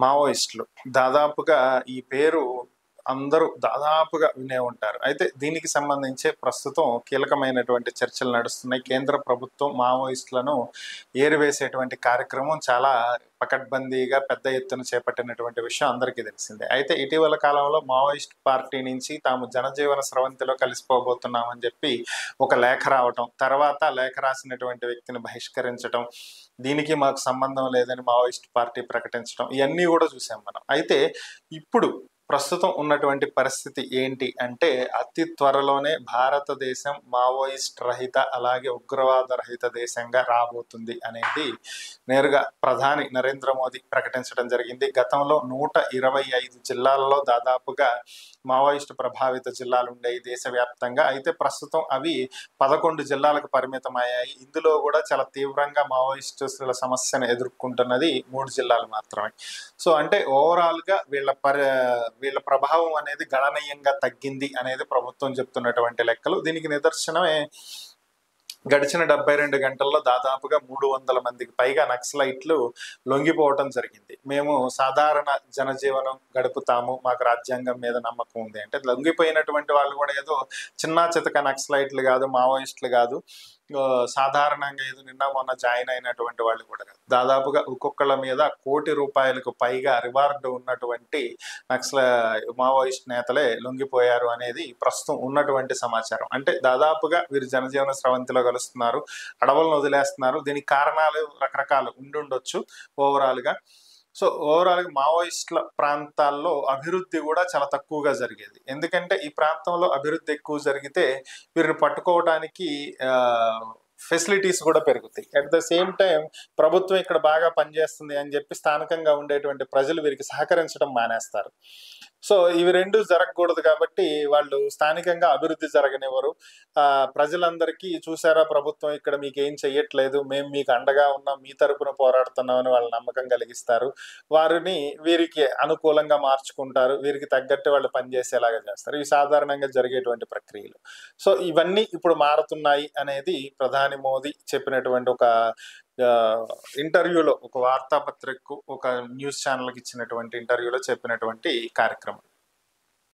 మావోయిస్టులు దాదాపుగా ఈ పేరు అందరూ దాదాపుగా వినే ఉంటారు. అయితే దీనికి సంబంధించే ప్రస్తుతం కీలకమైనటువంటి చర్చలు నడుస్తున్నాయి. కేంద్ర ప్రభుత్వం మావోయిస్టులను ఏరివేసేటువంటి కార్యక్రమం చాలా పకడ్బందీగా పెద్ద ఎత్తున చేపట్టినటువంటి విషయం అందరికీ తెలిసిందే. అయితే ఇటీవల కాలంలో మావోయిస్ట్ పార్టీ నుంచి తాము జనజీవన స్రవంతిలో కలిసిపోబోతున్నామని చెప్పి ఒక లేఖ రావటం, తర్వాత లేఖ రాసినటువంటి వ్యక్తిని బహిష్కరించడం, దీనికి మాకు సంబంధం లేదని మావోయిస్ట్ పార్టీ ప్రకటించడం, ఇవన్నీ కూడా చూసాం మనం. అయితే ఇప్పుడు ప్రస్తుతం ఉన్నటువంటి పరిస్థితి ఏంటి అంటే, అతి త్వరలోనే భారతదేశం మావోయిస్ట్ రహిత అలాగే ఉగ్రవాద రహిత దేశంగా రాబోతుంది అనేది నేరుగా ప్రధాని నరేంద్ర మోదీ ప్రకటించడం జరిగింది. గతంలో 125 జిల్లాలలో దాదాపుగా మావోయిస్టు ప్రభావిత జిల్లాలు ఉండేవి దేశవ్యాప్తంగా. అయితే ప్రస్తుతం అవి 11 జిల్లాలకు పరిమితం అయ్యాయి. ఇందులో కూడా చాలా తీవ్రంగా మావోయిస్టుల సమస్యను ఎదుర్కొంటున్నది 3 జిల్లాలు మాత్రమే. సో అంటే ఓవరాల్గా వీళ్ళ ప్రభావం అనేది గణనీయంగా తగ్గింది అనేది ప్రభుత్వం చెప్తున్నటువంటి లెక్కలు. దీనికి నిదర్శనమే గడిచిన 72 గంటల్లో దాదాపుగా 300 మందికి పైగా నక్సలైట్లు లొంగిపోవటం జరిగింది. మేము సాధారణ జనజీవనం గడుపుతాము, మాకు రాజ్యాంగం మీద నమ్మకం ఉంది అంటే, లొంగిపోయినటువంటి వాళ్ళు కూడా ఏదో చిన్నా చితక నక్సలైట్లు కాదు, మావోయిస్టులు కాదు, సాధారణంగా ఏదో నిన్న మొన్న జాయిన్ అయినటువంటి వాళ్ళు కూడా కాదు. దాదాపుగా ఒక్కొక్కళ్ళ మీద ₹1,00,00,000 పైగా రివార్డు ఉన్నటువంటి మావోయిస్ట్ నేతలే లొంగిపోయారు అనేది ప్రస్తుతం ఉన్నటువంటి సమాచారం. అంటే దాదాపుగా వీరు జనజీవన స్రవంతిలో కలుస్తున్నారు, అడవులను వదిలేస్తున్నారు. దీనికి కారణాలు రకరకాలు ఉండుండొచ్చు ఓవరాల్గా. సో ఓవరాల్గా మావోయిస్టుల ప్రాంతాల్లో అభివృద్ధి కూడా చాలా తక్కువగా జరిగేది. ఎందుకంటే ఈ ప్రాంతంలో అభివృద్ధి ఎక్కువ జరిగితే వీరిని పట్టుకోవడానికి ఫెసిలిటీస్ కూడా పెరుగుతాయి. అట్ ద సేమ్ టైం ప్రభుత్వం ఇక్కడ బాగా పనిచేస్తుంది అని చెప్పి స్థానికంగా ఉండేటువంటి ప్రజలు వీరికి సహకరించడం మానేస్తారు. సో ఇవి రెండు జరగకూడదు కాబట్టి వాళ్ళు స్థానికంగా అభివృద్ధి జరగనివ్వరు. ప్రజలందరికీ చూసారా ప్రభుత్వం ఇక్కడ మీకు ఏం చెయ్యట్లేదు, మేము మీకు అండగా ఉన్నాం, మీ తరపున పోరాడుతున్నామని వాళ్ళ నమ్మకం కలిగిస్తారు. వారిని వీరికి అనుకూలంగా మార్చుకుంటారు, వీరికి తగ్గట్టు వాళ్ళు పనిచేసేలాగా చేస్తారు. ఇవి సాధారణంగా జరిగేటువంటి ప్రక్రియలు. సో ఇవన్నీ ఇప్పుడు మారుతున్నాయి అనేది ప్రధాని మోదీ చెప్పినటువంటి ఒక ఇంటర్వ్యూలో, ఒక వార్తాపత్రికకు, ఒక న్యూస్ ఛానల్కి ఇచ్చినటువంటి ఇంటర్వ్యూలో చెప్పినటువంటి కార్యక్రమం.